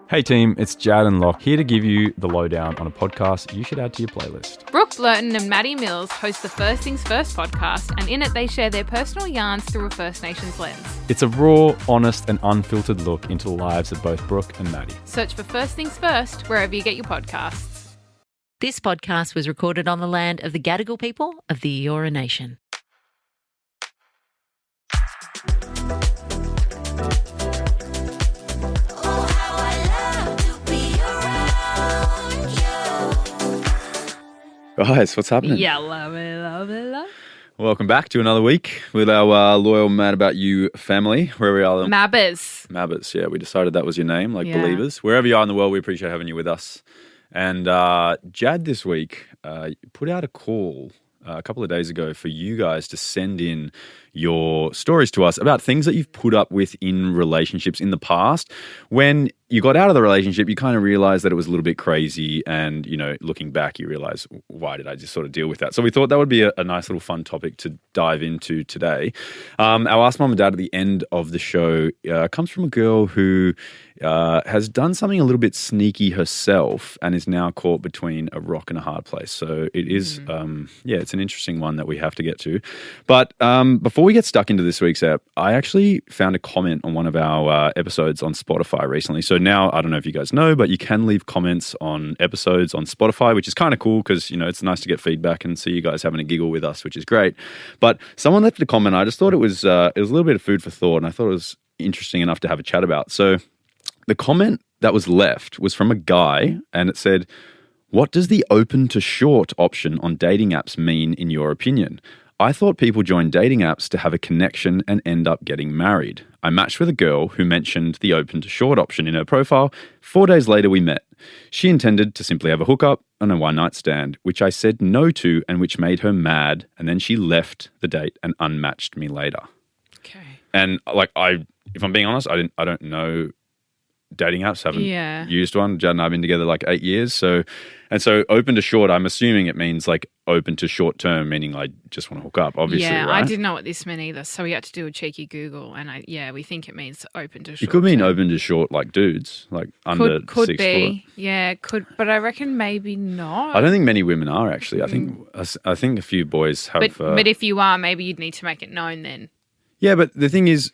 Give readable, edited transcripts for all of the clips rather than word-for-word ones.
Hey team, it's Jad and Lachie here to give you the lowdown on a podcast you should add to your playlist. Brooke Blurton and Maddie Mills host the First Things First podcast, and in it they share their personal yarns through a First Nations lens. It's a raw, honest and unfiltered look into the lives of both Brooke and Maddie. Search for First Things First wherever you get your podcasts. This podcast was recorded on the land of the Gadigal people of the Eora Nation. Guys, what's happening? Yeah, love it. Welcome back to another week with our loyal Mad About You family, wherever we are. Mabbers, yeah, we decided that was your name, like Yeah. believers. Wherever you are in the world, we appreciate having you with us. And Jad this week put out a call a couple of days ago for you guys to send in your stories to us about things that you've put up with in relationships in the past. When you got out of the relationship, you kind of realized that it was a little bit crazy, and, you know, looking back, you realize, why did I just sort of deal with that? So we thought that would be a nice little fun topic to dive into today. Our Ask Mum and Dad at the end of the show comes from a girl who has done something a little bit sneaky herself and is now caught between a rock and a hard place. So it is, it's an interesting one that we have to get to. But before we get stuck into this week's app, I actually found a comment on one of our episodes on Spotify recently. So now, I don't know if you guys know, but you can leave comments on episodes on Spotify, which is kind of cool because, you know, it's nice to get feedback and see you guys having a giggle with us, which is great. But someone left a comment. I just thought it was a little bit of food for thought, and I thought it was interesting enough to have a chat about. So the comment that was left was from a guy, and it said, "What does the open to short option on dating apps mean in your opinion? I thought people joined dating apps to have a connection and end up getting married. I matched with a girl who mentioned the open to short option in her profile. 4 days later, we met. She intended to simply have a hookup and a one-night stand, which I said no to and which made her mad, and then she left the date and unmatched me later." Okay. And if I'm being honest, I don't know dating apps, haven't used one. Jad and I have been together like 8 years. So open to short, I'm assuming it means like open to short term, meaning I just want to hook up, obviously. Yeah, right? I didn't know what this meant either, so we had to do a cheeky Google, and we think it means open to short. It could mean open to short like dudes, like under could 6 be. foot. Yeah, could, but I reckon maybe not. I don't think many women are actually. I think a few boys have. But if you are, maybe you'd need to make it known then. Yeah, but the thing is,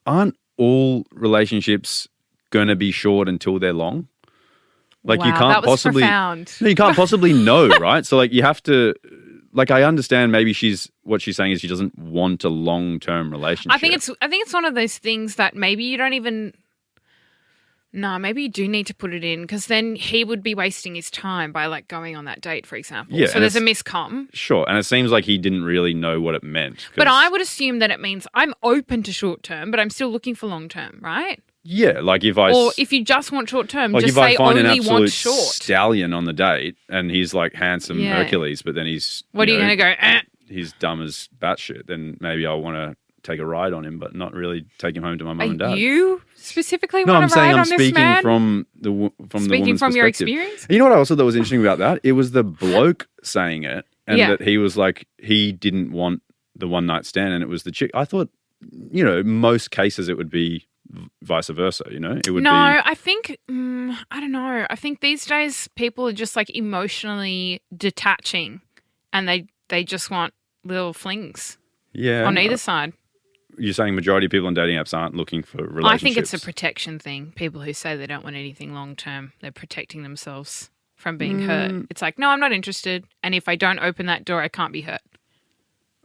aren't all relationships going to be short until they're long? Like, wow, you can't that was possibly profound. No, you can't possibly know, right? So like you have to, like, I understand maybe what she's saying is she doesn't want a long-term relationship. I think it's one of those things that maybe you don't even. No, maybe you do need to put it in, because then he would be wasting his time by like going on that date, for example. Yeah, so there's a miscomm. Sure, and it seems like he didn't really know what it meant. But I would assume that it means I'm open to short term, but I'm still looking for long term, right? Yeah, like or if you just want short term, like just if I say find only an absolute want short. stallion on the date and he's like handsome Hercules, but then he's what are you going to go? He's dumb as batshit. Then maybe I'll want to take a ride on him, but not really take him home to my mum and dad. You specifically No, want I'm to ride saying on I'm this speaking man? from the woman's Speaking from your perspective. experience? You know what I also thought was interesting about that? It was the bloke saying it, and that he was like, he didn't want the one night stand, and it was the chick. I thought, you know, most cases it would be vice versa, you know? It would I think, I don't know. I think these days people are just like emotionally detaching, and they just want little flings on either side. You're saying majority of people on dating apps aren't looking for relationships? I think it's a protection thing. People who say they don't want anything long term, they're protecting themselves from being hurt. It's like, no, I'm not interested. And if I don't open that door, I can't be hurt.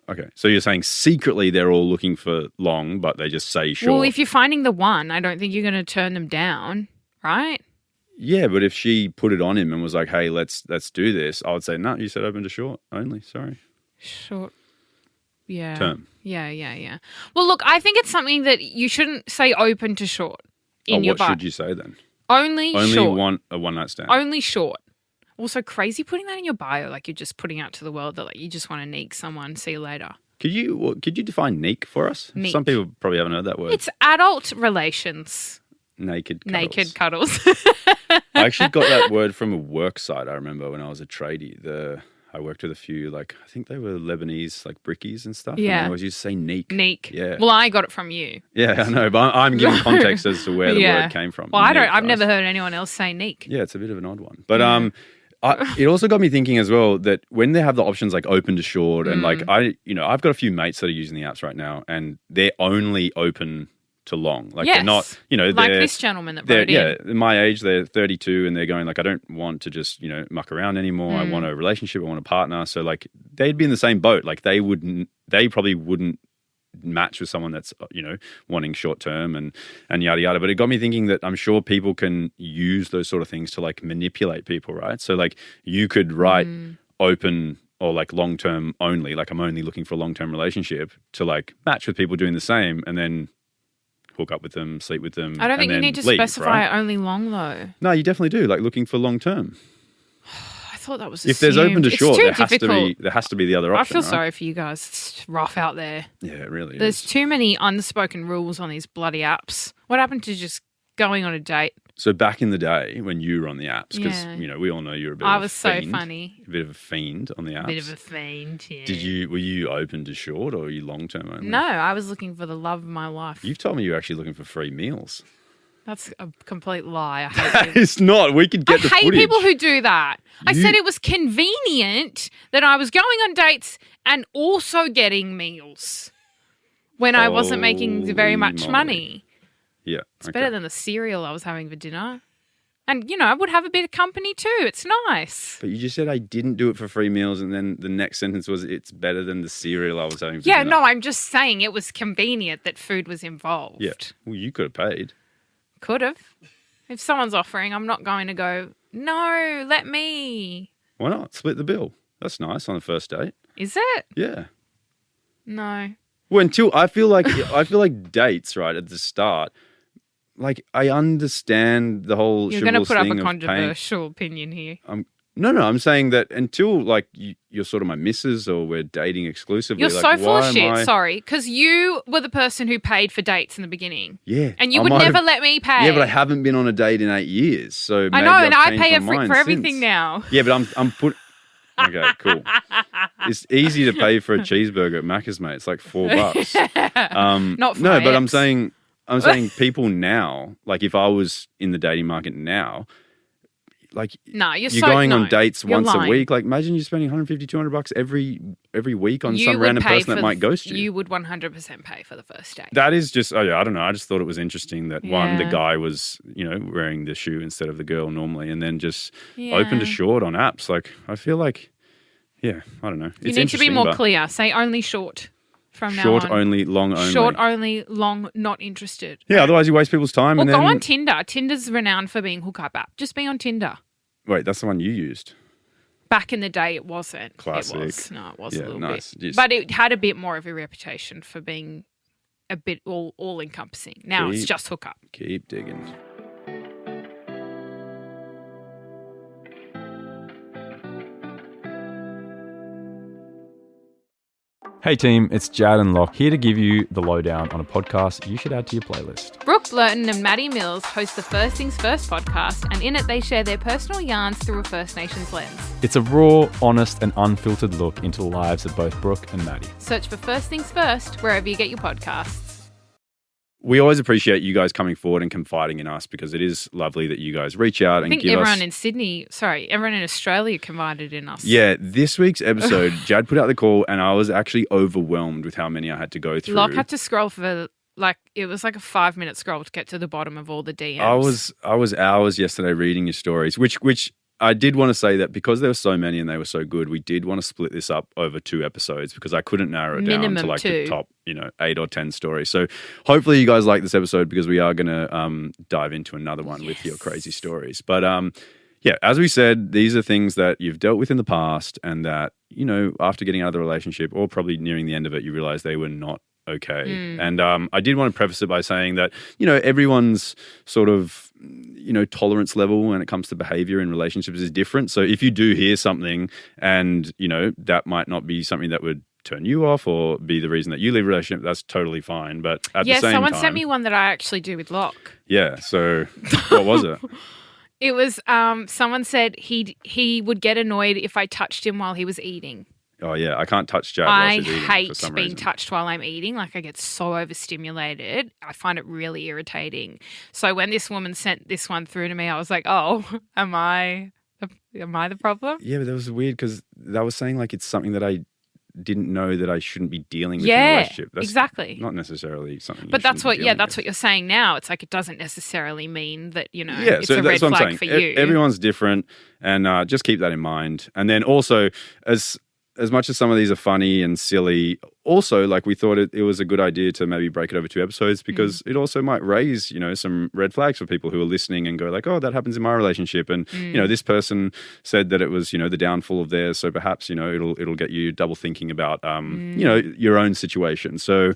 Okay. So you're saying secretly they're all looking for long, but they just say short. Well, if you're finding the one, I don't think you're going to turn them down, right? Yeah, but if she put it on him and was like, hey, let's do this, I would say, no, you said open to short only. Sorry. Short. Yeah. Term. Yeah. Well, look, I think it's something that you shouldn't say open to short in your bio. What should you say then? Only short. Want a one-night stand. Only short. Also crazy putting that in your bio, like you're just putting out to the world that like you just want to neek someone, see you later. Could you define neek for us? Neek. Some people probably haven't heard that word. It's adult relations. Naked cuddles. I actually got that word from a work site, I remember, when I was a tradie. I worked with a few, like, I think they were Lebanese, like, Bryckis and stuff. Yeah. And they always used to say neek. Neek. Yeah. Well, I got it from you. Yeah, I know, but I'm giving context as to where the word came from. Well, Neek, I've never heard anyone else say neek. Yeah, it's a bit of an odd one. But it also got me thinking as well that when they have the options like open to short and like I've got a few mates that are using the apps right now and they're only open to long. Like they're not, like this gentleman that wrote in. Yeah, my age, they're 32 and they're going like, I don't want to just, muck around anymore. I want a relationship. I want a partner. So like they'd be in the same boat. Like they probably wouldn't match with someone that's wanting short term and yada yada. But it got me thinking that I'm sure people can use those sort of things to like manipulate people, right? So like you could write open or like long term only, like I'm only looking for a long term relationship, to like match with people doing the same and then hook up with them, sleep with them. I don't think you need to specify only long though. No, you definitely do. Like looking for long term. I thought that was if there's open to short, there has to be the other option. I feel right? sorry for you guys. It's rough out there. Yeah, it really There's too many unspoken rules on these bloody apps. What happened to just going on a date? So back in the day when you were on the apps, because we all know you're a bit. I was so funny. A bit of a fiend on the apps. A bit of a fiend. Yeah. Were you open to short or were you long term only? No, I was looking for the love of my life. You've told me you're actually looking for free meals. That's a complete lie. I hate it's not. We could get the footage. I hate people who do that. I said it was convenient that I was going on dates and also getting meals when I wasn't making very much money. Yeah. It's better than the cereal I was having for dinner. And, I would have a bit of company too. It's nice. But you just said I didn't do it for free meals and then the next sentence was it's better than the cereal I was having for dinner. Yeah, no, I'm just saying it was convenient that food was involved. Yeah. Well, you could have paid. Could have. If someone's offering, I'm not going to go, no, let me. Why not? Split the bill. That's nice on a first date. Is it? Yeah. No. Well, until I feel like dates, right, at the start, like I understand the whole You're going to put up a controversial opinion here. No, I'm saying that until like you're sort of my missus or we're dating exclusively. You're like, so full of shit, sorry, because you were the person who paid for dates in the beginning. Yeah. And you would never let me pay. Yeah, but I haven't been on a date in 8 years. So I know, and I pay for everything now. Yeah, but I'm Okay, cool. It's easy to pay for a cheeseburger at Macca's, mate. It's like $4. Not for No, but I'm saying people now, like if I was in the dating market now, like you're going on dates once a week. Like imagine you're spending $150, $200 every week on some random person that might ghost you. You would 100% pay for the first date. That is just, I don't know. I just thought it was interesting that the guy was, wearing the shoe instead of the girl normally, and then just open to short on apps. Like I feel like, I don't know. You need to be more clear. Say only short. From now short on. Only, long only. Short only, long not interested. Yeah, otherwise you waste people's time. Well, go on Tinder. Tinder's renowned for being hookup app. Just be on Tinder. Wait, that's the one you used? Back in the day, it wasn't. Classic. It was. No, it was a little bit. Yes. But it had a bit more of a reputation for being a bit all-encompassing. Now it's just hookup. Keep digging. Hey team, it's Jad and Lach here to give you the lowdown on a podcast you should add to your playlist. Brooke Blurton and Maddie Mills host the First Things First podcast, and in it they share their personal yarns through a First Nations lens. It's a raw, honest and unfiltered look into the lives of both Brooke and Maddie. Search for First Things First wherever you get your podcasts. We always appreciate you guys coming forward and confiding in us because it is lovely that you guys reach out and give us... everyone in Australia confided in us. Yeah, this week's episode, Jad put out the call and I was actually overwhelmed with how many I had to go through. Locke had to scroll for it was like a 5-minute scroll to get to the bottom of all the DMs. I was hours yesterday reading your stories, which I did want to say that because there were so many and they were so good, we did want to split this up over 2 episodes because I couldn't narrow it down to like 2. The top, 8 or 10 stories. So hopefully you guys like this episode because we are going to dive into another one with your crazy stories. But as we said, these are things that you've dealt with in the past and that, after getting out of the relationship or probably nearing the end of it, you realize they were not okay. And I did want to preface it by saying that, everyone's sort of, tolerance level when it comes to behavior in relationships is different. So if you do hear something and, that might not be something that would turn you off or be the reason that you leave a relationship, that's totally fine. But at the same time... someone sent me one that I actually do with Locke. Yeah, so what was it? It was someone said he would get annoyed if I touched him while he was eating. Oh, yeah. I can't touch Jad while I she's eating for hate some being reason. touched while I'm eating. Like, I get so overstimulated. I find it really irritating. So when this woman sent this one through to me, I was like, oh, am I the problem? Yeah, but that was weird because that was saying like it's something that I didn't know that I shouldn't be dealing with in a relationship. That's exactly. not necessarily something. But that's what, that's that's what you're saying now. It's like it doesn't necessarily mean that, it's so a that's red what I'm flag saying. for you. Everyone's different, and just keep that in mind. And then also, as much as some of these are funny and silly, also like we thought it was a good idea to maybe break it over 2 episodes because it also might raise, some red flags for people who are listening and go like, oh, that happens in my relationship. And, this person said that it was, the downfall of theirs. So perhaps, it'll get you double thinking about, your own situation. So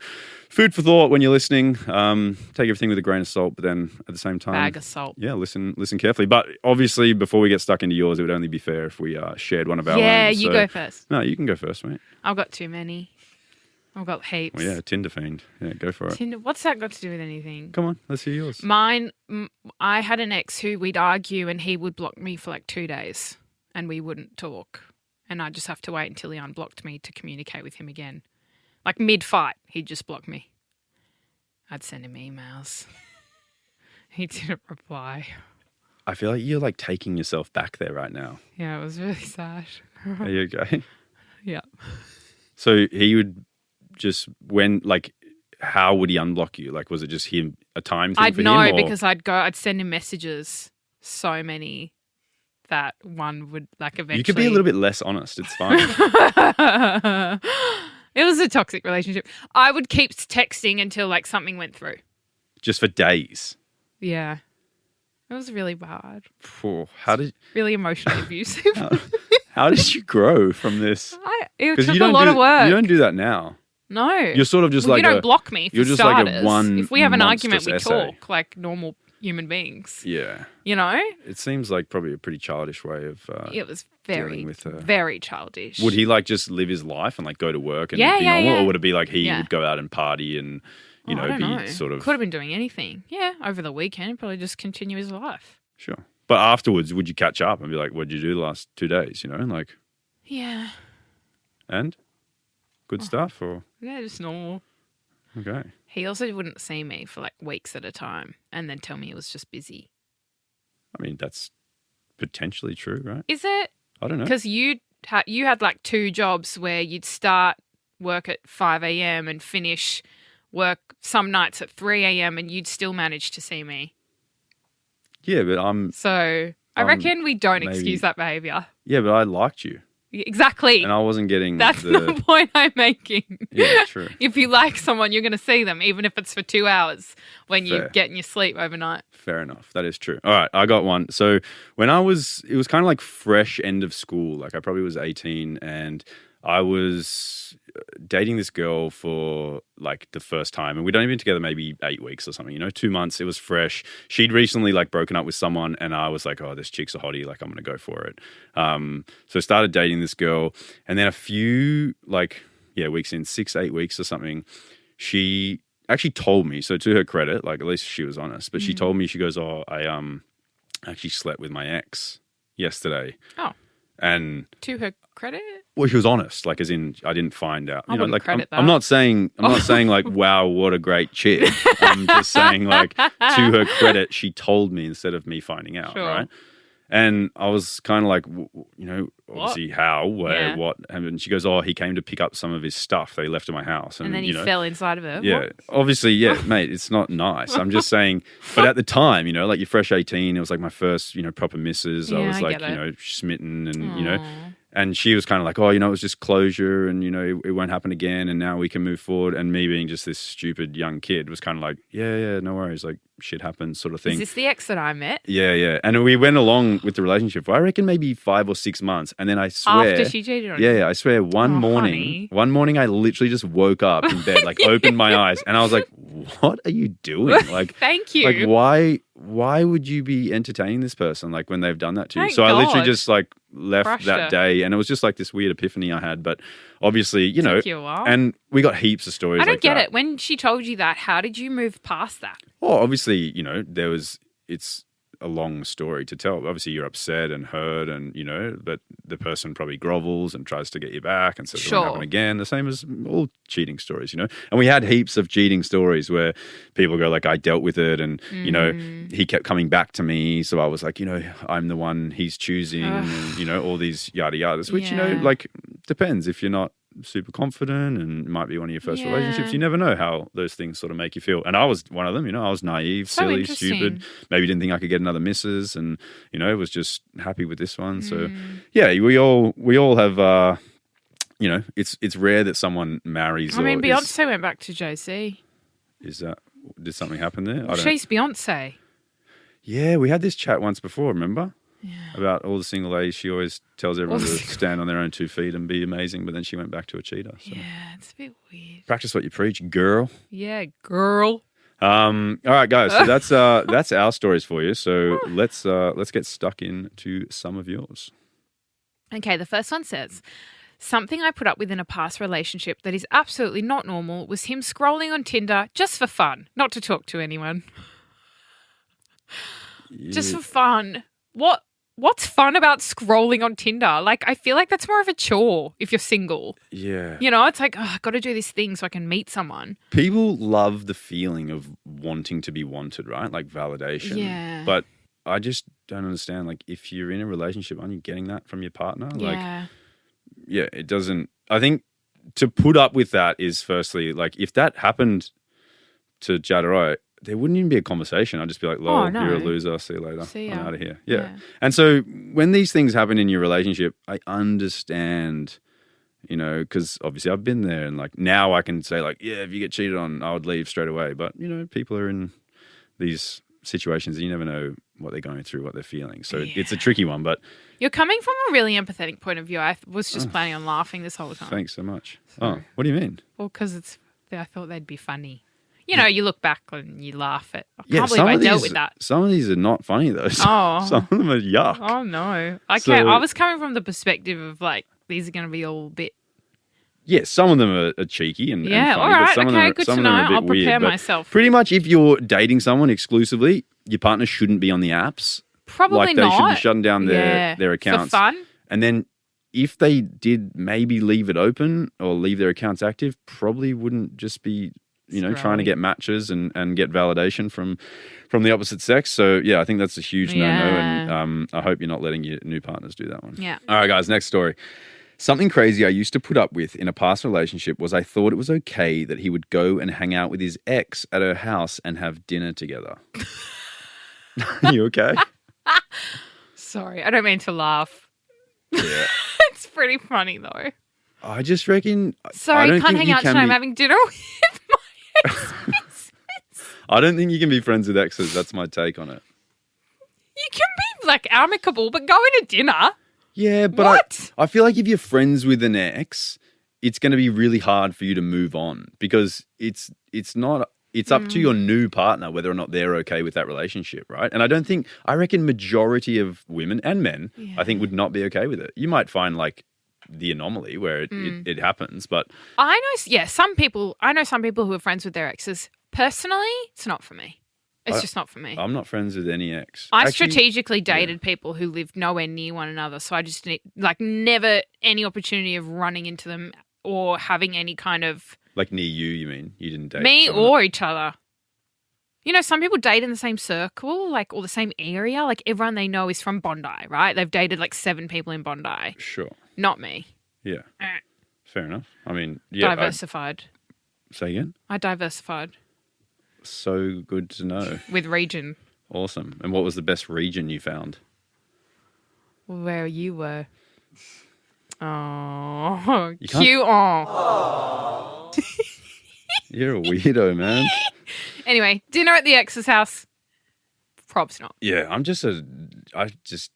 food for thought when you're listening. Take everything with a grain of salt, but then at the same time, Bag of salt. Yeah, listen carefully. But obviously, before we get stuck into yours, it would only be fair if we shared one of our own. Yeah, you go first. No, you can go first, mate. I've got too many. I've got heaps. Well, yeah, Tinder fiend. Yeah, go for it. Tinder. What's that got to do with anything? Come on, let's hear yours. Mine, I had an ex who we'd argue and he would block me for like 2 days and we wouldn't talk. And I'd just have to wait until he unblocked me to communicate with him again. Like mid-fight, he'd just block me. I'd send him emails. He didn't reply. I feel like you're like taking yourself back there right now. Yeah, it was really sad. Are you okay? Yeah. So he would just how would he unblock you? Like, was it just him a time thing for him? I'd know because I'd send him messages, so many that one would like eventually. You could be a little bit less honest. It's fine. It was a toxic relationship. I would keep texting until like something went through. Just for days. Yeah. It was really bad. Really emotionally abusive. How did you grow from this? It took a lot of work. You don't do that now. No. You're sort of just you don't block me for you're just starters. like a one. If we have an argument, we essay. talk like normal human beings. Yeah. It seems like probably a pretty childish way of it was dealing with very childish. Would he like just live his life and like go to work and be normal? Yeah. Or would it be like he would go out and party and, I don't know. sort of... Could have been doing anything. Yeah, over the weekend, probably just continue his life. Sure. But afterwards, would you catch up and be like, what did you do the last 2 days, Like... Yeah. And? Good stuff or? Yeah, just normal. Okay. He also wouldn't see me for like weeks at a time and then tell me he was just busy. I mean, that's potentially true, right? Is it? I don't know. Because you had like 2 jobs where you'd start work at 5 a.m. and finish work some nights at 3 a.m. and you'd still manage to see me. Yeah, but So I reckon we don't excuse that behaviour. Yeah, but I liked you. Exactly. And I wasn't getting That's the point I'm making. Yeah, true. If you like someone, you're going to see them, even if it's for 2 hours when you get in your sleep overnight. Fair enough. That is true. All right, I got one. So when it was kind of like fresh end of school. Like I probably was 18 and I was dating this girl for like the first time and we'd only been together maybe 8 weeks or something, 2 months. It was fresh. She'd recently like broken up with someone and I was like, oh, this chick's a hottie. Like I'm going to go for it. So I started dating this girl and then a few weeks in, 6-8 weeks or something, she actually told me, so to her credit, like at least she was honest, but she told me, she goes, oh, I actually slept with my ex yesterday. Oh. And to her credit? Well, she was honest, like as in I didn't find out. I wouldn't credit that. I'm not saying like, wow, what a great chick. I'm just saying like to her credit, she told me instead of me finding out, right? And I was kind of like, obviously how, where, what? And she goes, oh, he came to pick up some of his stuff that he left at my house. And then he fell inside of her? Yeah, what? Obviously, yeah, mate, it's not nice. I'm just saying, but at the time, like you're fresh 18, it was like my first, proper missus. I was like, smitten and, and she was kind of like, oh, it was just closure and, it won't happen again and now we can move forward. And me being just this stupid young kid was kind of like, yeah, no worries, like shit happens sort of thing. Is this the ex that I met? Yeah. And we went along with the relationship for, I reckon, maybe 5 or 6 months. And then I swear. After she cheated on you? Yeah, I swear one morning I literally just woke up in bed, like opened my eyes and I was like, what are you doing? Like, thank you. Like, why would you be entertaining this person like when they've done that to you? Thank So God. I literally just like left Crushed that her. day and it was just like this weird epiphany I had. But obviously, Took you a while. and we got heaps of stories I don't like get that. it. When she told you that, how did you move past that? Well, obviously, a long story to tell. Obviously, you're upset and hurt, and but the person probably grovels and tries to get you back and says it won't happen again. The same as all cheating stories, And we had heaps of cheating stories where people go like, I dealt with it, and he kept coming back to me, so I was like, I'm the one he's choosing, and all these yada yadas, which like depends if you're not super confident and it might be one of your first relationships. You never know how those things sort of make you feel. And I was one of them, I was naive, silly, stupid, maybe didn't think I could get another missus, and was just happy with this one. So we all have it's rare that someone marries. I mean, Beyonce went back to Jay-Z. Did something happen there? Well, she's Beyonce. Yeah, we had this chat once before, remember? Yeah. About all the single ladies. She always tells everyone to stand on their own 2 feet and be amazing, but then she went back to a cheater. So. Yeah, it's a bit weird. Practice what you preach, girl. Yeah, girl. All right, guys. So that's our stories for you. So let's get stuck into some of yours. Okay, the first one says, something I put up with in a past relationship that is absolutely not normal was him scrolling on Tinder just for fun, not to talk to anyone. Yeah. Just for fun. What's fun about scrolling on Tinder? Like, I feel like that's more of a chore if you're single. Yeah. It's like, I've got to do this thing so I can meet someone. People love the feeling of wanting to be wanted, right? Like validation. Yeah. But I just don't understand. Like, if you're in a relationship, aren't you getting that from your partner? Yeah. Like, it doesn't. I think to put up with that is firstly, like, if that happened to Jadé, there wouldn't even be a conversation. I'd just be like, lol, you're a loser. See you later. See ya. I'm out of here. Yeah. And so when these things happen in your relationship, I understand, because obviously I've been there, and like now I can say like, yeah, if you get cheated on, I would leave straight away. But, people are in these situations and you never know what they're going through, what they're feeling. So it's a tricky one, but... You're coming from a really empathetic point of view. I was just planning on laughing this whole time. Thanks so much. Oh, what do you mean? Well, because I thought they'd be funny. You look back and you laugh at, I can't believe I dealt with that. Some of these are not funny though. Some of them are yuck. Oh no. Okay, I was coming from the perspective of like, these are going to be all a bit... Yeah, some of them are cheeky and funny. All right, but some of them good to know. I'll prepare myself. Pretty much if you're dating someone exclusively, your partner shouldn't be on the apps. Probably not. They should be shutting down their accounts. For fun. And then if they did maybe leave it open or leave their accounts active, probably wouldn't just be... trying to get matches and get validation from the opposite sex. So, I think that's a huge no-no, and I hope you're not letting your new partners do that one. Yeah. All right, guys, next story. Something crazy I used to put up with in a past relationship was I thought it was okay that he would go and hang out with his ex at her house and have dinner together. You okay? Sorry, I don't mean to laugh. Yeah. It's pretty funny, though. I just reckon... Sorry, I can't hang out tonight. I'm having dinner with my ex. I don't think you can be friends with exes. That's my take on it. You can be, like, amicable, but going to dinner? Yeah, but I feel like if you're friends with an ex, it's going to be really hard for you to move on because it's up to your new partner whether or not they're okay with that relationship, right? And I reckon majority of women and men, I think, would not be okay with it. You might find, like, the anomaly where it happens, but I know some people who are friends with their exes. Personally, it's not for me. It's just not for me. I'm not friends with any ex. I strategically dated people who lived nowhere near one another, so I just need, like, never any opportunity of running into them or having any kind of... Like near you mean? You didn't date me or each other. Some people date in the same circle, like, or the same area. Like, everyone they know is from Bondi, right? They've dated, like, 7 people in Bondi. Sure. Not me. Yeah. Fair enough. I mean, yeah. Diversified. Say again? I diversified. So good to know. With region. Awesome. And what was the best region you found? Where you were. Oh, cute. Oh. You're a weirdo, man. Anyway, dinner at the ex's house. Probs not. Yeah, I just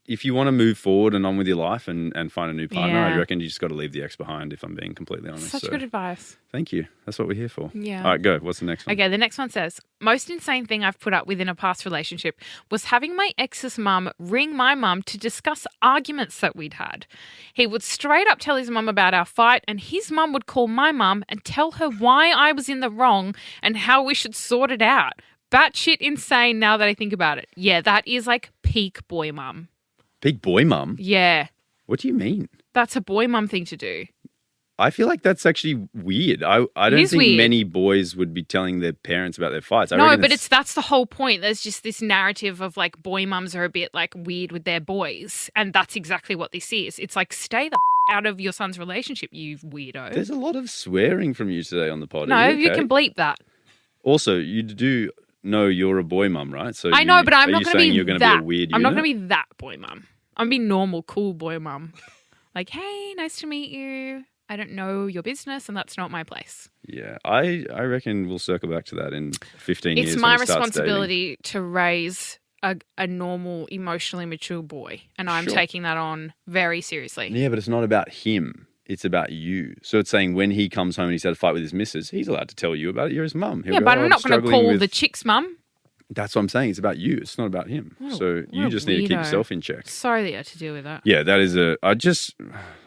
if you want to move forward and on with your life and find a new partner, I reckon you just got to leave the ex behind, if I'm being completely honest. Such good advice. Thank you. That's what we're here for. Yeah. All right, go. What's the next one? Okay, the next one says, most insane thing I've put up with in a past relationship was having my ex's mum ring my mum to discuss arguments that we'd had. He would straight up tell his mum about our fight, and his mum would call my mum and tell her why I was in the wrong and how we should sort it out. batshit insane now that I think about it. Yeah, that is like peak boy mum. Big boy mum? Yeah, What do you mean? that's a boy mum thing to do. I feel like that's actually weird. I don't is think weird. many boys would be telling their parents about their fights. I No, reckon but that's the whole point. There's just this narrative of like boy mums are a bit like weird with their boys, and that's exactly what this is. It's like stay the out of your son's relationship, you weirdo. There's a lot of swearing from you today on the pod. No, Are you you okay? can bleep that. Also, you do know you're a boy mum, right? So I know, but I'm are not you going to saying be you're going to that. be a weird I'm not unit? going to be that boy mum. I'm going to be normal, cool boy mum. Like, hey, nice to meet you. I don't know your business, and that's not my place. Yeah, I reckon we'll circle back to that in 15 years. It's when my he starts dating. responsibility to raise a normal, emotionally mature boy, and I'm Sure. taking that on very seriously. Yeah, but it's not about him. It's about you. So it's saying when he comes home and he's had a fight with his missus, he's allowed to tell you about it. You're his mum. He'll Yeah, go, but "Oh, I'm not going to struggling call with-" the chick's mum. That's what I'm saying. It's about you. It's not about him. So you just need to keep weirdo. yourself in check. Sorry that you had to deal with that. Yeah, that is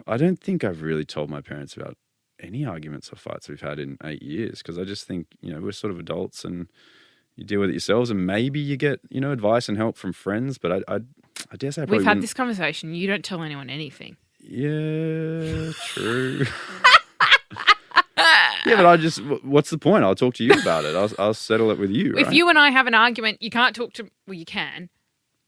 I don't think I've really told my parents about any arguments or fights we've had in 8 years because I just think, we're sort of adults and you deal with it yourselves and maybe you get, advice and help from friends, but I dare say I probably We've had wouldn't- this conversation. You don't tell anyone anything. Yeah, true. Yeah, but what's the point? I'll talk to you about it. I'll settle it with you, right? If you and I have an argument, you can't talk to... Well, you can.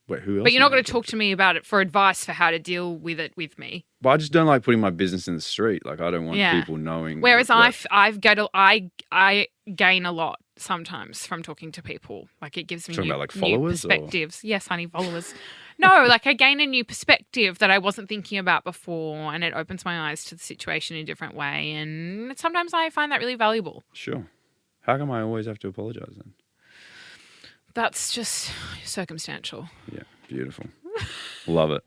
Wait, who else? But you're not am I going to talk to me about it for advice for how to deal with it with me. But I just don't like putting my business in the street. Like, I don't want Yeah. people knowing. Whereas that- I gain a lot sometimes from talking to people. Like it gives me Talking new, about, like, new followers or- perspectives. Yes, honey, followers. No, like I gain a new perspective that I wasn't thinking about before, and it opens my eyes to the situation in a different way. And sometimes I find that really valuable. Sure. How come I always have to apologise then? That's just circumstantial. Yeah, beautiful. Love it.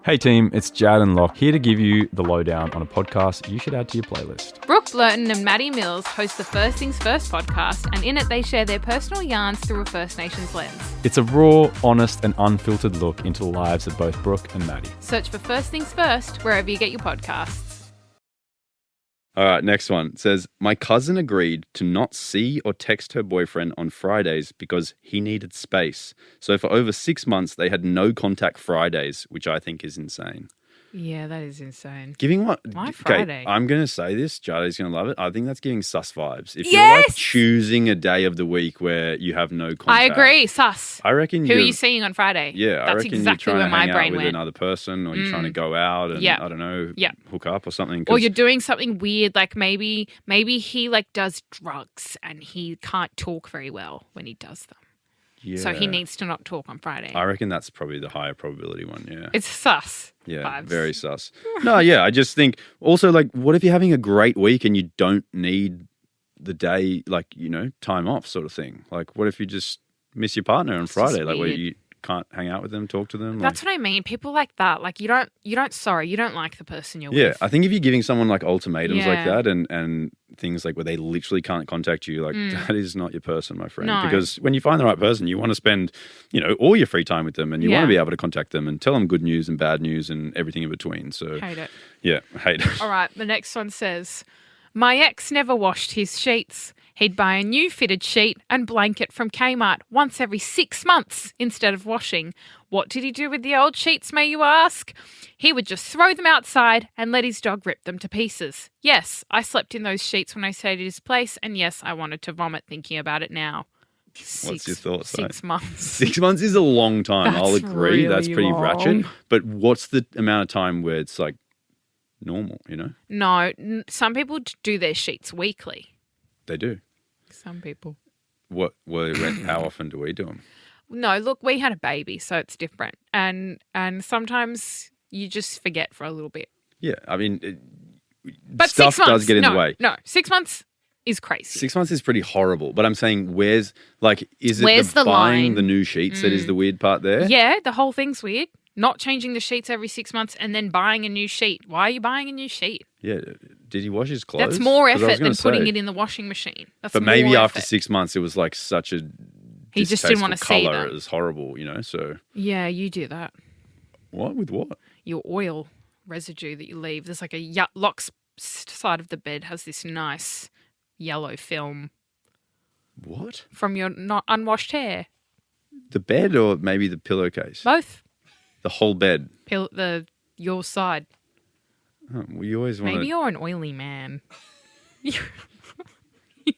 Hey team, it's Jad and Locke here to give you the lowdown on a podcast you should add to your playlist. Brooke Blurton and Maddie Mills host the First Things First podcast, and in it they share their personal yarns through a First Nations lens. It's a raw, honest and unfiltered look into the lives of both Brooke and Maddie. Search for First Things First wherever you get your podcasts. All right, next one. It says, my cousin agreed to not see or text her boyfriend on Fridays because he needed space. So for over 6 months, they had no contact Fridays, which I think is insane. Yeah, that is insane. Giving what? Why Okay, Friday? I'm going to say this. Jadé's going to love it. I think that's giving sus vibes. If you're like Yes! choosing a day of the week where you have no contact. I agree. Sus. I reckon Who are you're... you seeing on Friday? Yeah, I That's reckon exactly you're where trying my to hang brain out with went. another person or you're trying to go out and, Yeah. I don't know, Yeah. hook up or something. Or 'cause- you're doing something weird, like maybe he like does drugs and he can't talk very well when he does them. yeah. So he needs to not talk on Friday. I reckon that's probably the higher probability one, yeah. It's sus. Yeah, vibes. very sus. No, yeah, I just think also like, what if you're having a great week and you don't need the day, like, time off sort of thing? Like, what if you just miss your partner on It's just Friday, like where weird. you can't hang out with them, talk to them? That's what I mean. People like that, like you don't like the person you're yeah, with. I think if you're giving someone like ultimatums like Yeah. that and things like where they literally can't contact you, like that is not your person, my friend. No. Because when you find the right person, you want to spend, all your free time with them and you want Yeah. to be able to contact them and tell them good news and bad news and everything in between. So Hate it. yeah, hate it. All right, the next one says, my ex never washed his sheets. He'd buy a new fitted sheet and blanket from Kmart once every 6 months instead of washing. What did he do with the old sheets, may you ask? He would just throw them outside and let his dog rip them to pieces. Yes, I slept in those sheets when I stayed at his place, and yes, I wanted to vomit thinking about it now. What's your thoughts, mate? 6 months. 6 months is a long time. I'll That's agree. That's really pretty long. ratchet. But what's the amount of time where it's like normal, No, some people do their sheets weekly. They do. Some people. How often do we do them? No, look, we had a baby, so it's different. And sometimes you just forget for a little bit. Yeah, I mean, But stuff 6 months does get in the way. No, 6 months is crazy. 6 months is pretty horrible. But I'm saying, is it Where's the the buying line? the new sheets that is the weird part there? Yeah, the whole thing's weird. Not changing the sheets every 6 months and then buying a new sheet. Why are you buying a new sheet? Yeah. Did he wash his clothes? That's more 'Cause I was effort than gonna putting say. it in the washing machine. That's But maybe more after effort. 6 months, it was like such a He just didn't wanna distasteful see colour. them. It was horrible, So Yeah, you do that. what with what? Your oil. residue that you leave. There's like Locke's side of the bed has this nice yellow film What? from your not unwashed hair. The bed or maybe the pillowcase? Both. The whole bed. Your side. Oh, well, you always want Maybe you're an oily man.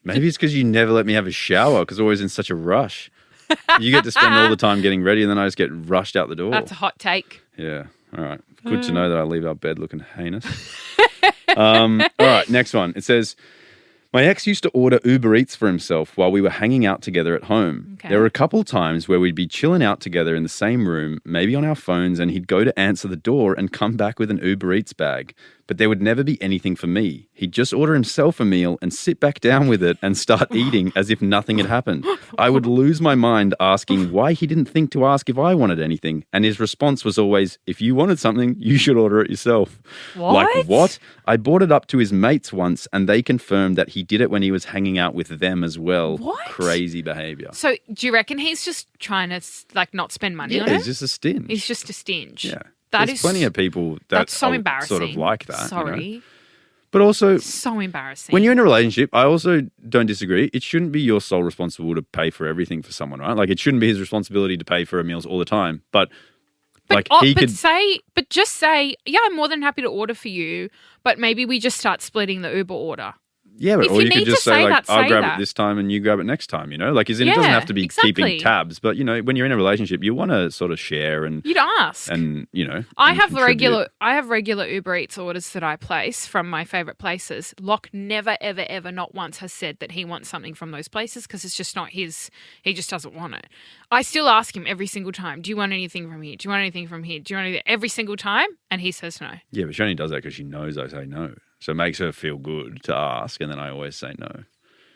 Maybe it's because you never let me have a shower because I'm always in such a rush. You get to spend all the time getting ready and then I just get rushed out the door. That's a hot take. Yeah. All right. Good to know that I leave our bed looking heinous. All right. Next one. It says, my ex used to order Uber Eats for himself while we were hanging out together at home. Okay. There were a couple times where we'd be chilling out together in the same room, maybe on our phones, and he'd go to answer the door and come back with an Uber Eats bag. But there would never be anything for me. He'd just order himself a meal and sit back down with it and start eating as if nothing had happened. I would lose my mind asking why he didn't think to ask if I wanted anything. And his response was always, if you wanted something, you should order it yourself. What? Like what? I brought it up to his mates once and they confirmed that he did it when he was hanging out with them as well. What? Crazy behaviour. So do you reckon he's just trying to not spend money on it? He's just a stinge. He's just a stinge. Yeah. There's plenty of people that's so are embarrassing. sort of like that. Sorry. You know? But also, so embarrassing. when you're in a relationship, I also don't disagree. It shouldn't be your sole responsibility to pay for everything for someone, right? Like, it shouldn't be his responsibility to pay for meals all the time. But just say, yeah, I'm more than happy to order for you, but maybe we just start splitting the Uber order. Yeah, If or you you could need just to say, say like, that, I'll say grab that. it this time and you grab it next time, you know? Like, as in, it doesn't have to be keeping tabs, but, you know, when you're in a relationship, you want to sort of share and... You'd ask. And, you know... I and have contribute. regular Uber Eats orders that I place from my favourite places. Locke never, ever, ever, not once has said that he wants something from those places because it's just not his. He just doesn't want it. I still ask him every single time, do you want anything from here? Do you want anything from here? Do you want anything? Every single time? And he says no. Yeah, but she only does that because she knows I say no. So it makes her feel good to ask, and then I always say no.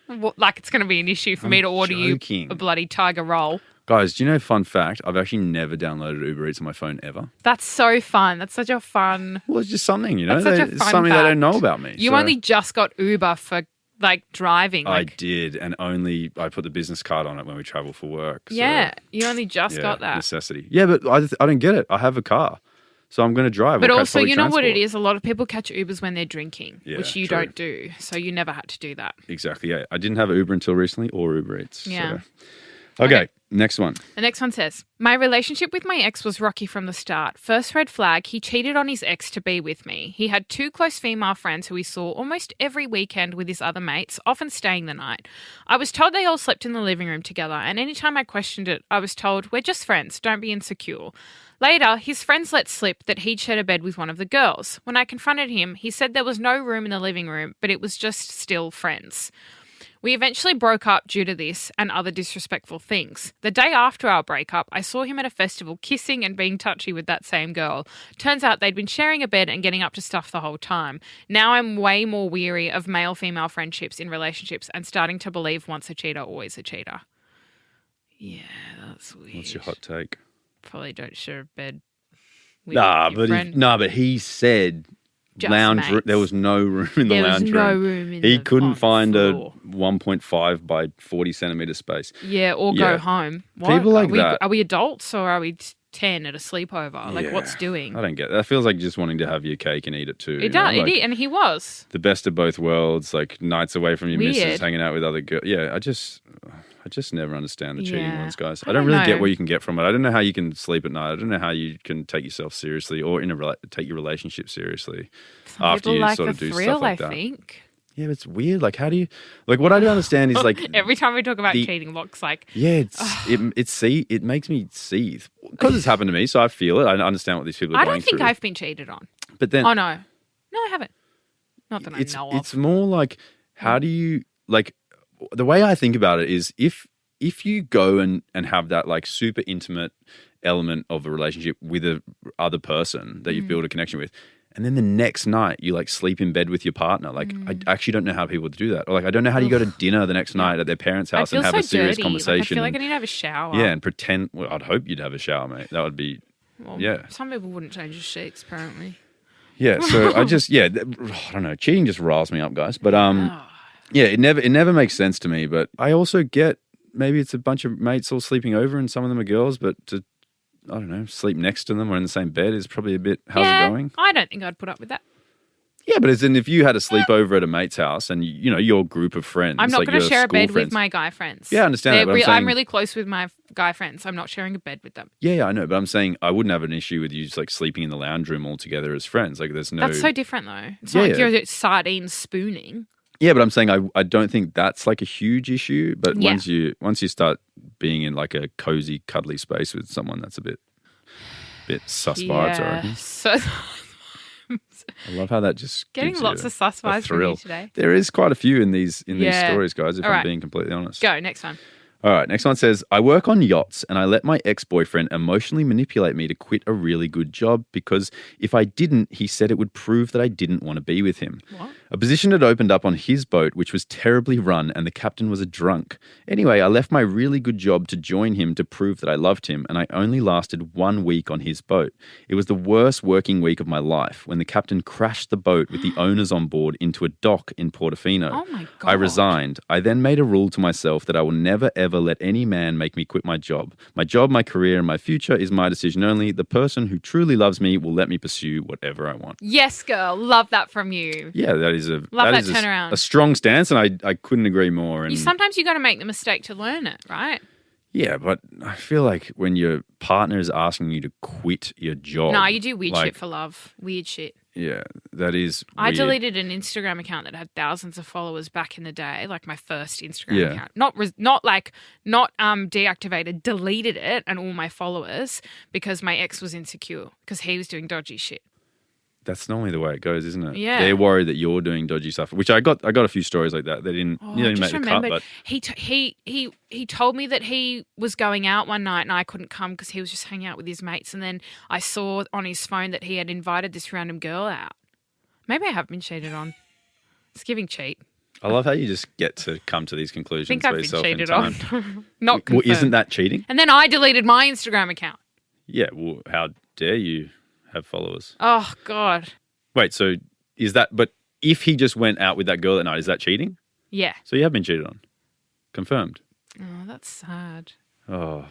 Well, like it's going to be an issue for me to order joking. you a bloody tiger roll. Guys, do you know, fun fact, I've actually never downloaded Uber Eats on my phone ever. That's so fun. That's such a fun... Well, it's just something, you know? That's such a It's fun something they fact. don't know about me. You so only just got Uber for like driving. I Like, did, and only I put the business card on it when we travel for work. So, yeah, you only just got that. necessity. Yeah, but I don't get it. I have a car, so I'm going to drive. But or catch also, public you know what it transport. is? A lot of people catch Ubers when they're drinking, Yeah, which you true. don't do. So you never had to do that. Exactly, yeah. I didn't have Uber until recently or Uber Eats. Yeah. So. Okay, next one. The next one says, my relationship with my ex was rocky from the start. First red flag, he cheated on his ex to be with me. He had 2 close female friends who he saw almost every weekend with his other mates, often staying the night. I was told they all slept in the living room together, and anytime I questioned it, I was told, we're just friends, don't be insecure. Later, his friends let slip that he'd shared a bed with one of the girls. When I confronted him, he said there was no room in the living room, but it was just still friends. We eventually broke up due to this and other disrespectful things. The day after our breakup, I saw him at a festival kissing and being touchy with that same girl. Turns out they'd been sharing a bed and getting up to stuff the whole time. Now I'm way more weary of male-female friendships in relationships and starting to believe once a cheater, always a cheater. Yeah, that's weird. What's your hot take? Probably don't share a bed with Nah, your friend. but he said Just lounge room. mates. There was no room in the There was lounge no room. room in He the- couldn't on the find floor. a 1.5 by 40 centimeter space. Yeah, or Yeah. go home. What? People like are we, that. Are we adults or are we 10 at a sleepover? Like, Yeah. what's doing? I don't get that. That feels like just wanting to have your cake and eat it too. It you know? does. Like, And he was. the best of both worlds, like nights away from your missus, Weird. hanging out with other girls. Yeah, I just never understand the cheating Yeah. ones, guys. I I don't don't really get know. what you can get from it. I don't know how you can sleep at night. I don't know how you can take yourself seriously or take your relationship seriously Some after people you like sort the of do thrill, stuff like I that. think. Yeah, but it's weird. Like, how do you like? What I don't understand is like Every time we talk about the- cheating, Locke's like, yeah, it makes me seethe because it's happened to me, so I feel it. I understand what these people are I going don't think through. I've been cheated on. But then Oh, no. No, I haven't. Not that I know of. it's more like how do you like the way I think about it is if you go and have that like super intimate element of a relationship with a other person that you've built a connection with, and then the next night you like sleep in bed with your partner, like I actually don't know how people do that. Or like I don't know how do you go to dinner the next night at their parents' I house feel and have so a serious dirty. conversation. Like, I feel like I need to have a shower. yeah, and pretend. Well, I'd hope you'd have a shower, mate. That would be Well, yeah. Some people wouldn't change the sheets, apparently. yeah. So I just I don't know. Cheating just riles me up, guys. But yeah, it never makes sense to me. But I also get maybe it's a bunch of mates all sleeping over and some of them are girls, but to I don't know, sleep next to them or in the same bed is probably a bit, how's it going? I don't think I'd put up with that. Yeah, but as in if you had a sleepover at a mate's house and, your group of friends. I'm not like going to your share a school bed friends. with my guy friends. Yeah, I understand that, but I'm saying- I'm really close with my guy friends. I'm not sharing a bed with them. Yeah, I know. But I'm saying I wouldn't have an issue with you just like sleeping in the lounge room all together as friends. Like there's no. That's so different though. It's not like you're sardine spooning. Yeah, but I'm saying I don't think that's like a huge issue. But Yeah. once you start being in like a cozy, cuddly space with someone, that's a bit sus vibes, I reckon. So I love how that just getting gives lots you of sus a vibes from thrill. you today. There is quite a few in these stories, guys, if All I'm right. being completely honest. Go, next one. All right, next one says, I work on yachts and I let my ex-boyfriend emotionally manipulate me to quit a really good job because if I didn't, he said it would prove that I didn't want to be with him. What? A position had opened up on his boat, which was terribly run, and the captain was a drunk. Anyway, I left my really good job to join him to prove that I loved him, and I only lasted 1 week on his boat. It was the worst working week of my life when the captain crashed the boat with the owners on board into a dock in Portofino. Oh my God. I resigned. I then made a rule to myself that I will never ever let any man make me quit my job. My job, my career, and my future is my decision only. The person who truly loves me will let me pursue whatever I want. Yes, girl. Love that from you. Yeah, that is Love that turnaround. a strong stance, and I couldn't agree more. And Sometimes you got to make the mistake to learn it, right? yeah, but I feel like when your partner is asking you to quit your job, No, you do weird like, shit for love. Weird shit. Yeah, that is. I weird. deleted an Instagram account that had thousands of followers back in the day, like my first Instagram Yeah. account. Not deactivated, deleted it and all my followers because my ex was insecure because he was doing dodgy shit. That's normally the way it goes, isn't it? Yeah. They're worried that you're doing dodgy stuff, which I got a few stories like that. They didn't, Oh, didn't I make just the cut, remembered but he told me that he was going out one night and I couldn't come because he was just hanging out with his mates. And then I saw on his phone that he had invited this random girl out. Maybe I have been cheated on. It's giving cheat. I love how you just get to come to these I conclusions think by I've been yourself in cheated time. on. Not Well, confirmed. isn't that cheating? And then I deleted my Instagram account. Yeah. Well, how dare you have followers? Oh, God. Wait, so is that? But if he just went out with that girl at night, is that cheating? Yeah. So you have been cheated on, confirmed. Oh, that's sad. Oh,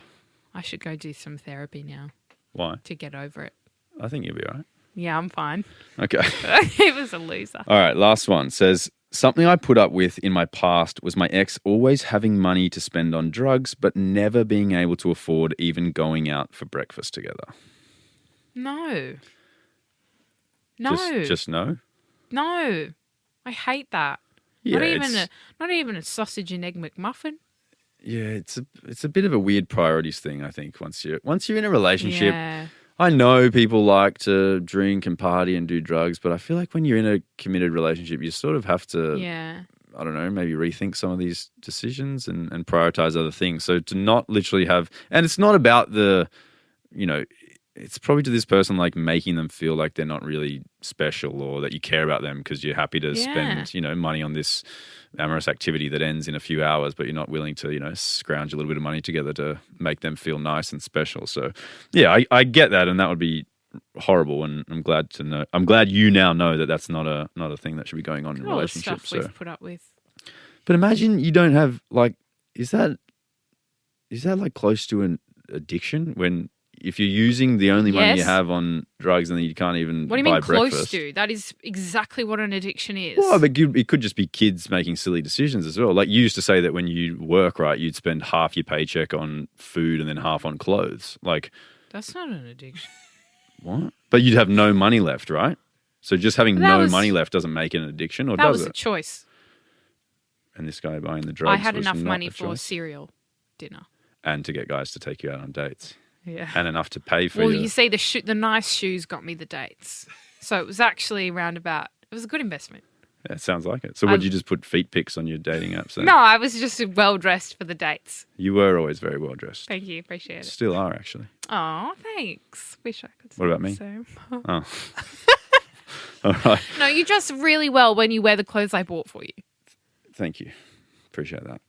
I should go do some therapy now why? to get over it. I think you'll be all right. Yeah, I'm fine. Okay. He was a loser. All right, last one says, something I put up with in my past was my ex always having money to spend on drugs, but never being able to afford even going out for breakfast together. No. No. Just no? No. I hate that. Yeah, Not even a sausage and egg McMuffin. yeah, it's a bit of a weird priorities thing, I think, once you're in a relationship. Yeah. I know people like to drink and party and do drugs, but I feel like when you're in a committed relationship, you sort of have to, Yeah. I don't know, maybe rethink some of these decisions and prioritize other things. So to not literally have, and it's not about it's probably to this person like making them feel like they're not really special or that you care about them because you're happy to spend, money on this amorous activity that ends in a few hours, but you're not willing to, scrounge a little bit of money together to make them feel nice and special. So yeah, I get that, and that would be horrible, and I'm glad you now know that that's not a thing that should be going on in All the relationships. stuff we've put up with. But imagine you don't have is that like close to an addiction when if you're using the only money you Yes. have on drugs and then you can't even What do you buy mean close breakfast? to? That is exactly what an addiction is. Well, but it could just be kids making silly decisions as well. Like you used to say that when you work, right, you'd spend half your paycheck on food and then half on clothes. Like That's not an addiction. what? But you'd have no money left, right? So just having But that no was- money left doesn't make it an addiction, or That does was a it? choice. And this guy buying the drugs I had was enough not money a for choice. cereal dinner. And to get guys to take you out on dates. Yeah. And enough to pay for Well, your... you see, the nice shoes got me the dates. So it was actually it was a good investment. Yeah, it sounds like it. So would you just put feet pics on your dating apps then? No, I was just well dressed for the dates. You were always very well dressed. Thank you. Appreciate it. Still are, actually. Oh, thanks. Wish I could say What about me? the same. Oh. All right. No, you dress really well when you wear the clothes I bought for you. Thank you. Appreciate that.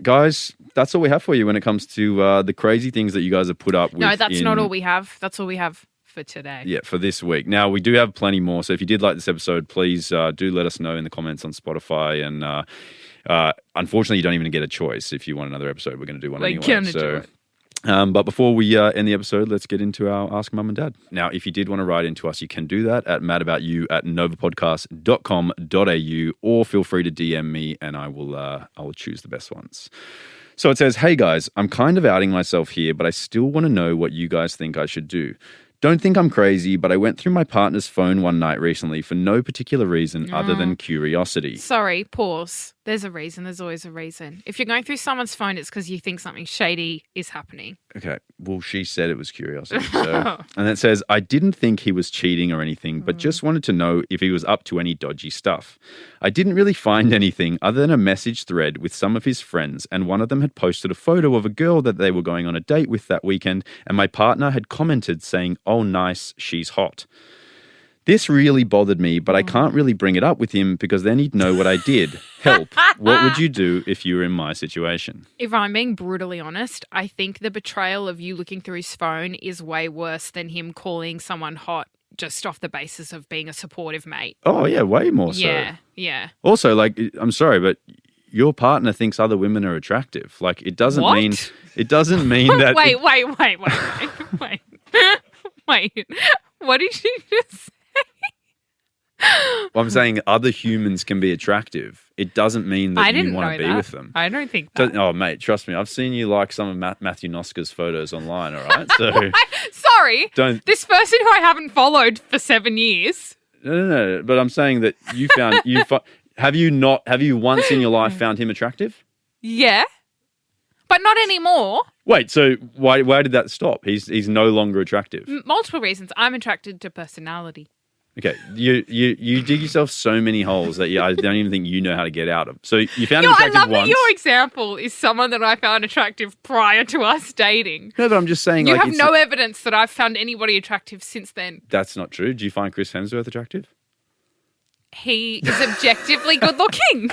Guys, that's all we have for you when it comes to the crazy things that you guys have put up with. No, that's not all we have. That's all we have for today. Yeah, for this week. Now, we do have plenty more. So if you did like this episode, please do let us know in the comments on Spotify. And unfortunately, you don't even get a choice. If you want another episode, we're going to do one We're anyway. gonna So do it. But before we end the episode, let's get into our Ask Mum and Dad. Now, if you did want to write into us, you can do that at madaboutyou@novapodcast.com.au, or feel free to DM me and I will choose the best ones. So it says, "Hey guys, I'm kind of outing myself here, but I still want to know what you guys think I should do. Don't think I'm crazy, but I went through my partner's phone one night recently for no particular reason other than curiosity." Sorry, pause. There's a reason. There's always a reason. If you're going through someone's phone, it's because you think something shady is happening. Okay, well, she said it was curiosity. So. And it says, "I didn't think he was cheating or anything, but just wanted to know if he was up to any dodgy stuff. I didn't really find anything other than a message thread with some of his friends, and one of them had posted a photo of a girl that they were going on a date with that weekend, and my partner had commented saying, 'Oh, nice, she's hot.' This really bothered me, but I can't really bring it up with him because then he'd know what I did. Help. What would you do if you were in my situation?" If I'm being brutally honest, I think the betrayal of you looking through his phone is way worse than him calling someone hot just off the basis of being a supportive mate. Oh, yeah, way more so. Yeah. Also, like, I'm sorry, but your partner thinks other women are attractive. Like, it doesn't What? mean that. Wait. Wait. What did you just say? I'm saying other humans can be attractive. It doesn't mean that I you didn't want know to be that. with them. I don't think that. Oh, mate, trust me. I've seen you like some of Matthew Noska's photos online, all right? So Sorry. don't. This person who I haven't followed for 7 years. No. But I'm saying that you found have you once in your life found him attractive? Yeah. But not anymore. Wait, so why did that stop? He's no longer attractive. Multiple reasons. I'm attracted to personality. Okay, you dig yourself so many holes that I don't even think you know how to get out of. So you found him I attractive love once. that your example is someone that I found attractive prior to us dating. No, but I'm just saying. You like, have no evidence that I've found anybody attractive since then. That's not true. Do you find Chris Hemsworth attractive? He is objectively good looking.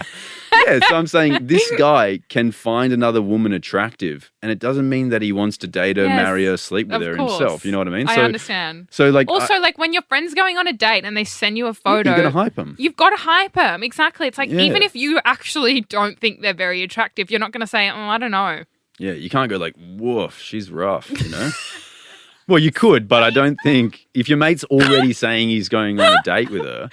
Yeah, so I'm saying this guy can find another woman attractive, and it doesn't mean that he wants to date her, Yes, marry her, sleep with of her course. himself. You know what I mean? I understand. So, like, Also, like when your friend's going on a date and they send you a photo, you're gonna hype him. You've got to hype them. Exactly. It's like Yeah. even if you actually don't think they're very attractive, you're not going to say, "Oh, I don't know." Yeah, you can't go like, "Woof, she's rough," you know? Well, you could, but I don't think if your mate's already saying he's going on a date with her,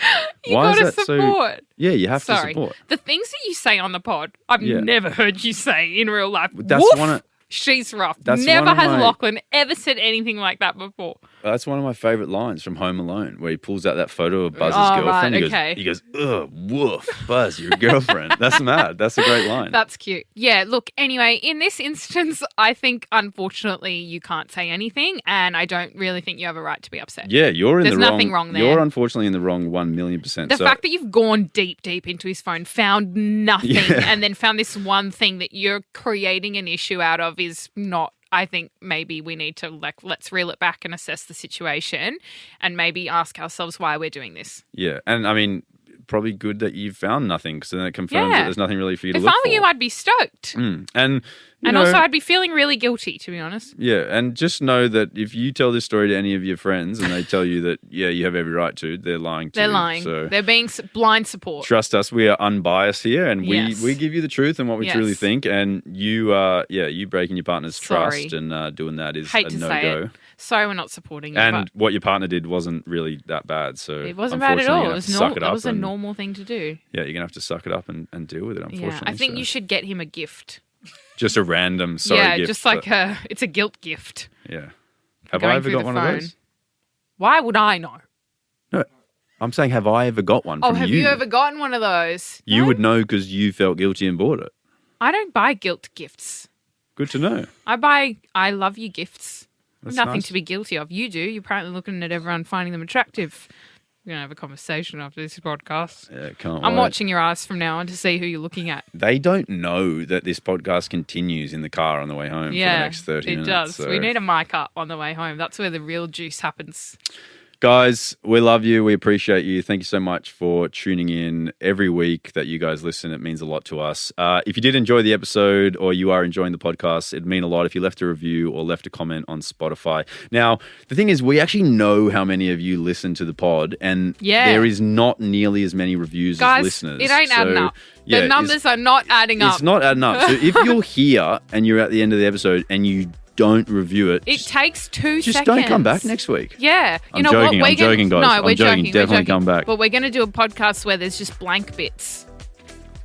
why is gotta that support. so? Yeah, you have to Sorry. support. The things that you say on the pod, I've Yeah. never heard you say in real life. That's Woof, one of- she's rough. That's Never one of has my- Lachlan ever said anything like that before. That's one of my favourite lines from Home Alone, where he pulls out that photo of Buzz's Oh, girlfriend. right, He okay. goes, "Ugh, woof, Buzz, your girlfriend." That's mad. That's a great line. That's cute. Yeah, look, anyway, in this instance, I think, unfortunately, you can't say anything, and I don't really think you have a right to be upset. Yeah, you're in There's the wrong. nothing wrong there. You're unfortunately in the wrong 1,000,000%. The So, fact that you've gone deep into his phone, found nothing, Yeah. and then found this one thing that you're creating an issue out of is not. I think maybe we need to let's reel it back and assess the situation, and maybe ask ourselves why we're doing this. yeah, and I mean, probably good that you've found nothing, because then it confirms Yeah. that there's nothing really for you to If look I for. were you, I'd be stoked, And you and know, also I'd be feeling really guilty, to be honest. yeah, and just know that if you tell this story to any of your friends and they tell you that, yeah, you have every right to, they're lying to They're you. lying. So They're being blind support. trust us, we are unbiased here, and Yes. we give you the truth and what we Yes. truly think. And you, you breaking your partner's Sorry. trust and doing that is Hate a to no say go. it. Sorry, we're not supporting you. And but what your partner did wasn't really that bad. So it wasn't bad at unfortunately, all. you're It gonna was have to suck it It up was a and- normal thing to do. Yeah, you're gonna have to suck it up and deal with it. Unfortunately, Yeah, I think so. you should get him a gift. Just a random sorry gift. just like but- it's a guilt gift. yeah. Have going I ever through got the one phone. of those? Why would I know? No, I'm saying have I ever got one? Oh, from have you ever gotten one of those? You No? would know because you felt guilty and bought it. I don't buy guilt gifts. Good to know. I buy I love you gifts. That's Nothing nice. to be guilty of. You do. You're apparently looking at everyone finding them attractive. We're going to have a conversation after this podcast. Yeah, can't I'm wait. watching your eyes from now on to see who you're looking at. They don't know that this podcast continues in the car on the way home for the next 30 minutes. it does. So. We need a mic up on the way home. That's where the real juice happens. Guys, we love you. We appreciate you. Thank you so much for tuning in every week that you guys listen. It means a lot to us. If you did enjoy the episode or you are enjoying the podcast, it'd mean a lot if you left a review or left a comment on Spotify. Now, the thing is, we actually know how many of you listen to the pod, and there is not nearly as many reviews Guys, as listeners. it ain't adding up. Yeah, the numbers are not adding up. It's not adding up. So if you're here and you're at the end of the episode and you don't review it, It takes 2 just seconds. don't come back next week. Yeah. You I'm know joking, what? I'm joking, guys. No, we're I'm joking. joking. Definitely come back. But we're going to do a podcast where there's just blank bits.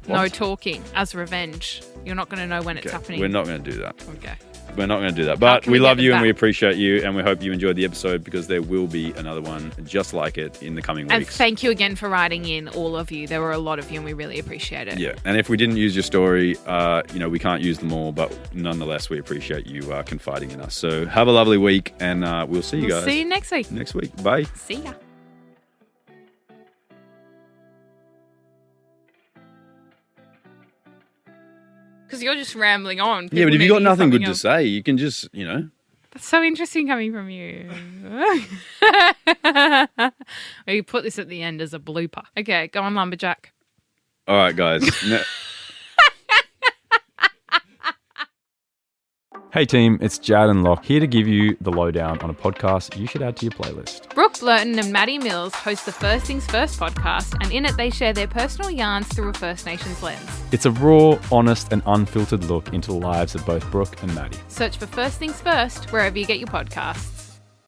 No What? talking as revenge. You're not going to know when it's Okay, happening. we're not going to do that. Okay. We're not going to do that. But can we we love get you them and we back? appreciate you, and we hope you enjoyed the episode because there will be another one just like it in the coming And weeks. thank you again for writing in, all of you. There were a lot of you, and we really appreciate it. Yeah, and if we didn't use your story, we can't use them all, but nonetheless, we appreciate you confiding in us. So have a lovely week, and we'll see you guys See you next week. next week. Bye. See ya. Because you're just rambling on. Yeah, but People if you've got need nothing good something to else. say, you can just, That's so interesting coming from you. We put this at the end as a blooper. Okay, go on, Lumberjack. All right, guys. Hey team, it's Jad and Locke here to give you the lowdown on a podcast you should add to your playlist. Brooke Blurton and Maddie Mills host the First Things First podcast, and in it they share their personal yarns through a First Nations lens. It's a raw, honest and unfiltered look into the lives of both Brooke and Maddie. Search for First Things First wherever you get your podcasts.